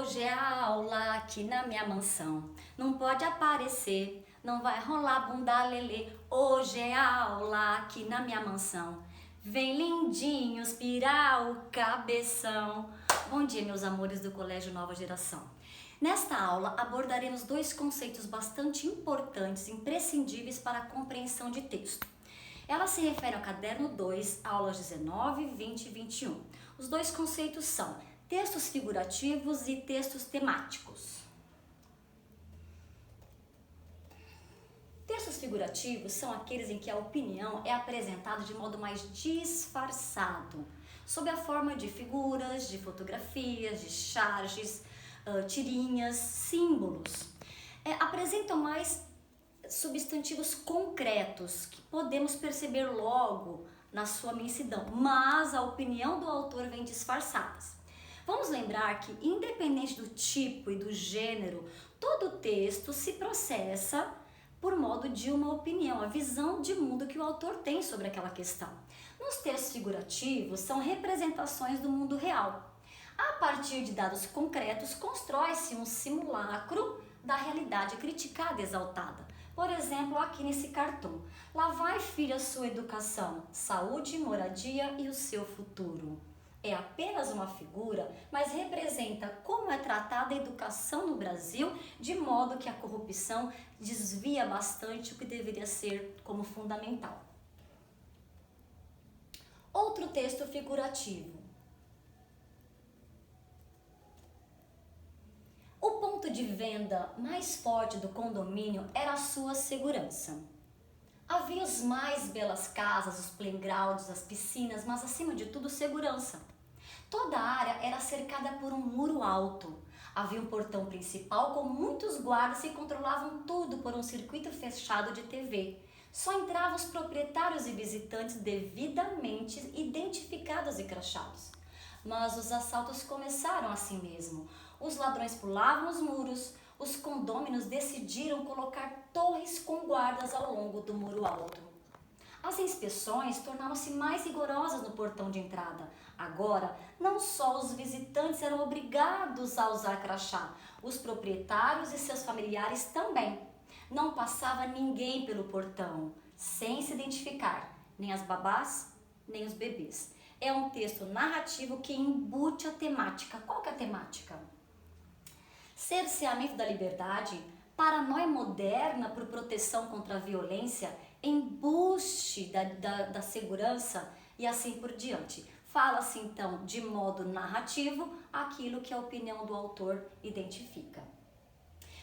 Hoje é a aula aqui na minha mansão. Não pode aparecer, não vai rolar bunda lelê. Hoje é a aula aqui na minha mansão. Vem lindinhos pirar o cabeção. Bom dia, meus amores do Colégio Nova Geração. Nesta aula abordaremos dois conceitos bastante importantes, imprescindíveis para a compreensão de texto. Ela se refere ao caderno 2, aulas 19, 20 e 21. Os dois conceitos são textos figurativos e textos temáticos. Textos figurativos são aqueles em que a opinião é apresentada de modo mais disfarçado, sob a forma de figuras, de fotografias, de charges, tirinhas, símbolos. Apresentam mais substantivos concretos que podemos perceber logo na sua imensidão, mas a opinião do autor vem disfarçadas. Vamos lembrar que, independente do tipo e do gênero, todo texto se processa por modo de uma opinião, a visão de mundo que o autor tem sobre aquela questão. Nos textos figurativos, são representações do mundo real. A partir de dados concretos, constrói-se um simulacro da realidade criticada e exaltada. Por exemplo, aqui nesse cartão. Lá vai, filha, sua educação, saúde, moradia e o seu futuro. É apenas uma figura, mas representa como é tratada a educação no Brasil, de modo que a corrupção desvia bastante o que deveria ser como fundamental. Outro texto figurativo. O ponto de venda mais forte do condomínio era a sua segurança. Havia as mais belas casas, os playgrounds, as piscinas, mas acima de tudo segurança. Toda a área era cercada por um muro alto. Havia um portão principal com muitos guardas que controlavam tudo por um circuito fechado de TV. Só entravam os proprietários e visitantes devidamente identificados e crachados. Mas os assaltos começaram assim mesmo. Os ladrões pulavam os muros. Os condôminos decidiram colocar torres com guardas ao longo do muro alto. As inspeções tornaram-se mais rigorosas no portão de entrada. Agora, não só os visitantes eram obrigados a usar crachá, os proprietários e seus familiares também. Não passava ninguém pelo portão, sem se identificar, nem as babás, nem os bebês. É um texto narrativo que embute a temática. Qual que é a temática? Cerceamento da liberdade, paranoia moderna por proteção contra a violência, embuste da segurança e assim por diante. Fala-se então de modo narrativo aquilo que a opinião do autor identifica.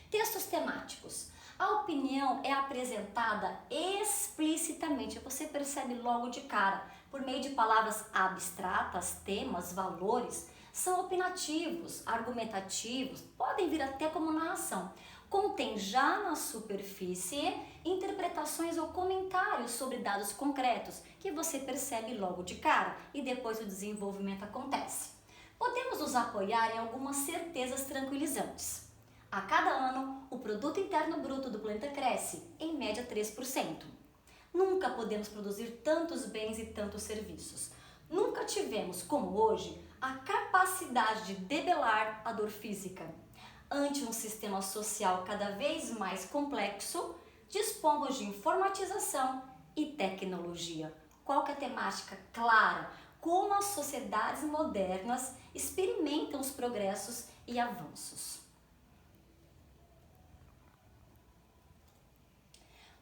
Textos temáticos. A opinião é apresentada explicitamente, você percebe logo de cara, por meio de palavras abstratas, temas, valores. São opinativos, argumentativos, podem vir até como narração. Contém já na superfície interpretações ou comentários sobre dados concretos que você percebe logo de cara e depois o desenvolvimento acontece. Podemos nos apoiar em algumas certezas tranquilizantes. A cada ano, o produto interno bruto do planeta cresce, em média 3%. Nunca podemos produzir tantos bens e tantos serviços. Nunca tivemos, como hoje, a capacidade de debelar a dor física. Ante um sistema social cada vez mais complexo, dispomos de informatização e tecnologia. Qual que é a temática? Clara, como as sociedades modernas experimentam os progressos e avanços.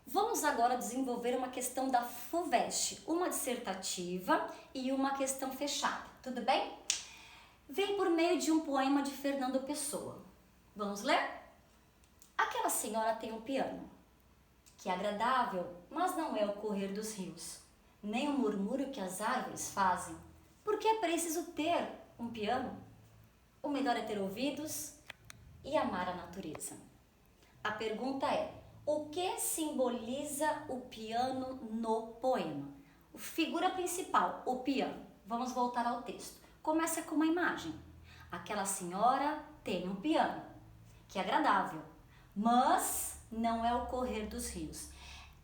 Vamos agora desenvolver uma questão da FUVEST, uma dissertativa e uma questão fechada, tudo bem? Vem por meio de um poema de Fernando Pessoa. Vamos ler? Aquela senhora tem um piano, que é agradável, mas não é o correr dos rios, nem o murmúrio que as árvores fazem. Porque é preciso ter um piano? O melhor é ter ouvidos e amar a natureza. A pergunta é: o que simboliza o piano no poema? Figura principal, o piano. Vamos voltar ao texto. Começa com uma imagem. Aquela senhora tem um piano, que é agradável, mas não é o correr dos rios.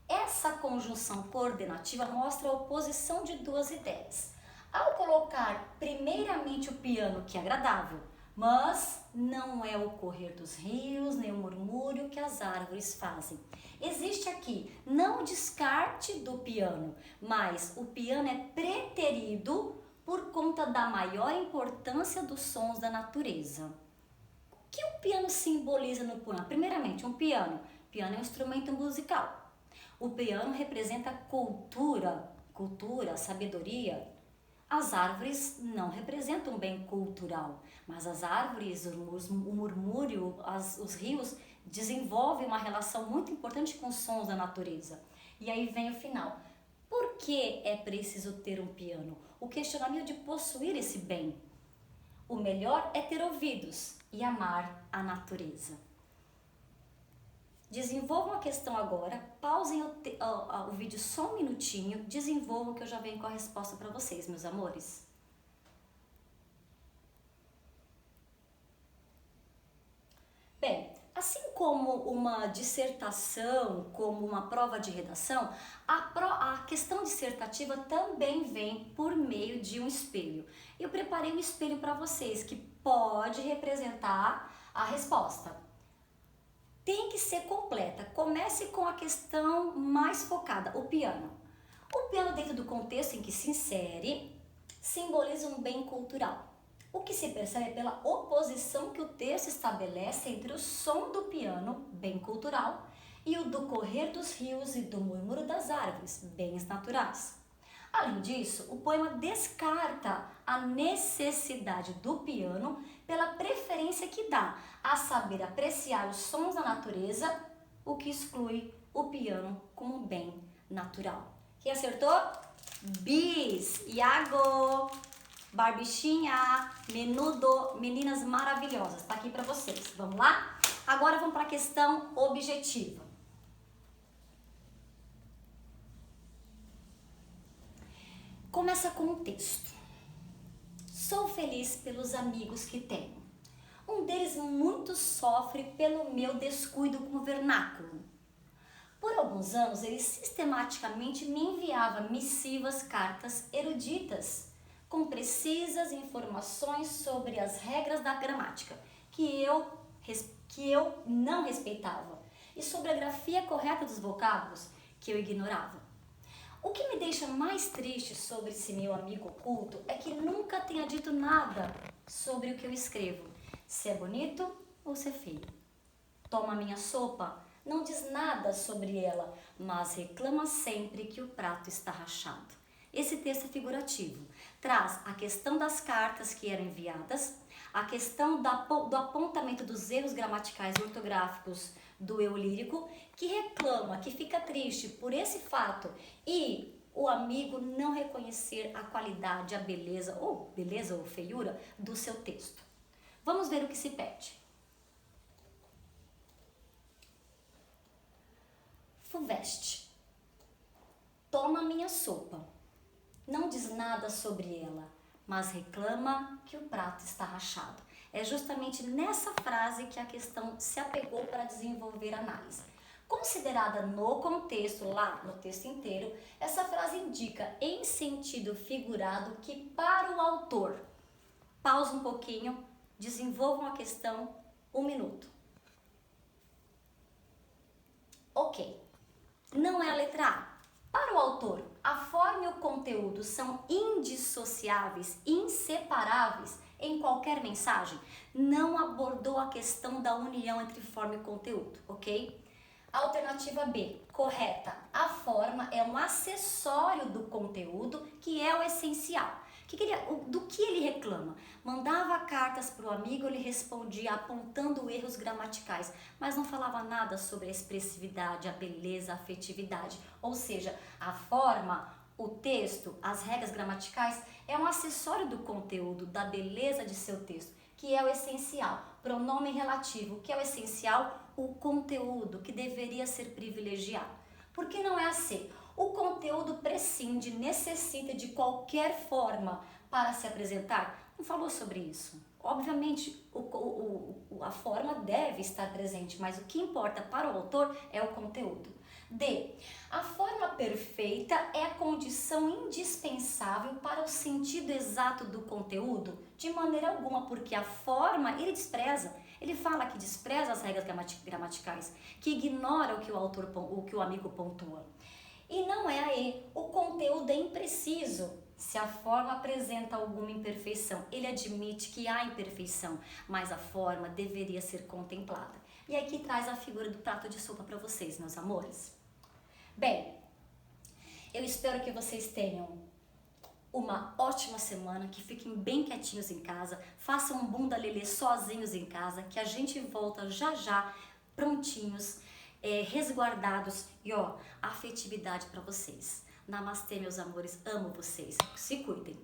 Essa conjunção coordenativa mostra a oposição de duas ideias. Ao colocar primeiramente o piano, que é agradável, Mas não é o correr dos rios, nem o murmúrio que as árvores fazem. Existe aqui não o descarte do piano, mas o piano é preterido por conta da maior importância dos sons da natureza. O que o piano simboliza no poema? Primeiramente, um piano. Piano é um instrumento musical. O piano representa cultura, sabedoria. As árvores não representam um bem cultural, mas as árvores, o murmúrio, os rios desenvolvem uma relação muito importante com os sons da natureza. E aí vem o final. Por que é preciso ter um piano? O questionamento de possuir esse bem. O melhor é ter ouvidos e amar a natureza. Desenvolvam a questão agora, pausem o vídeo só um minutinho, desenvolvam que eu já venho com a resposta para vocês, meus amores. Bem, assim como uma dissertação, como uma prova de redação, a questão dissertativa também vem por meio de um espelho. Eu preparei um espelho para vocês que pode representar a resposta. Tem que ser completa. Comece com a questão mais focada, o piano. O piano, dentro do contexto em que se insere, simboliza um bem cultural. O que se percebe pela oposição que o texto estabelece entre o som do piano, bem cultural, e o do correr dos rios e do murmúrio das árvores, bens naturais. Além disso, o poema descarta a necessidade do piano pela preferência que dá a saber apreciar os sons da natureza, o que exclui o piano como um bem natural. Quem acertou? Bis, Iago, Barbichinha, Menudo, meninas maravilhosas, tá aqui para vocês. Vamos lá? Agora vamos para a questão objetiva. Começa com um texto. Sou feliz pelos amigos que tenho. Um deles muito sofre pelo meu descuido com o vernáculo. Por alguns anos, ele sistematicamente me enviava missivas, cartas eruditas, com precisas informações sobre as regras da gramática, que eu não respeitava, e sobre a grafia correta dos vocábulos, que eu ignorava. O que me deixa mais triste sobre esse meu amigo oculto é que nunca tenha dito nada sobre o que eu escrevo, se é bonito ou se é feio. Toma minha sopa, não diz nada sobre ela, mas reclama sempre que o prato está rachado. Esse texto é figurativo, traz a questão das cartas que eram enviadas, a questão do apontamento dos erros gramaticais e ortográficos do eu lírico, que reclama, que fica triste por esse fato e o amigo não reconhecer a qualidade, a beleza ou feiura do seu texto. Vamos ver o que se pede. Fuveste. Toma minha sopa. Não diz nada sobre ela, mas reclama que o prato está rachado. É justamente nessa frase que a questão se apegou para desenvolver a análise. Considerada no contexto, lá no texto inteiro, essa frase indica em sentido figurado que para o autor, pausa um pouquinho, desenvolvam a questão, 1 minuto. Ok, não é a letra A. Para o autor, a forma e o conteúdo são indissociáveis, inseparáveis em qualquer mensagem. Não abordou a questão da união entre forma e conteúdo, ok? Alternativa B, correta. A forma é um acessório do conteúdo que é o essencial. Do que ele reclama? Mandava cartas para o amigo, ele respondia apontando erros gramaticais, mas não falava nada sobre a expressividade, a beleza, a afetividade. Ou seja, a forma, o texto, as regras gramaticais é um acessório do conteúdo, da beleza de seu texto, que é o essencial. Pronome relativo, que é o essencial, o conteúdo, que deveria ser privilegiado. Por que não é assim? O conteúdo prescinde, necessita de qualquer forma para se apresentar. Não falou sobre isso. Obviamente, a forma deve estar presente, mas o que importa para o autor é o conteúdo. D. A forma perfeita é a condição indispensável para o sentido exato do conteúdo? De maneira alguma, porque a forma ele despreza. Ele fala que despreza as regras gramaticais, que ignora o que o amigo pontua. E não é a E. O conteúdo é impreciso. Se a forma apresenta alguma imperfeição, ele admite que há imperfeição, mas a forma deveria ser contemplada. E aqui traz a figura do prato de sopa para vocês, meus amores. Bem, eu espero que vocês tenham uma ótima semana, que fiquem bem quietinhos em casa, façam um bunda lelê sozinhos em casa, que a gente volta já já, prontinhos, resguardados e ó, afetividade para vocês. Namastê, meus amores, amo vocês, se cuidem.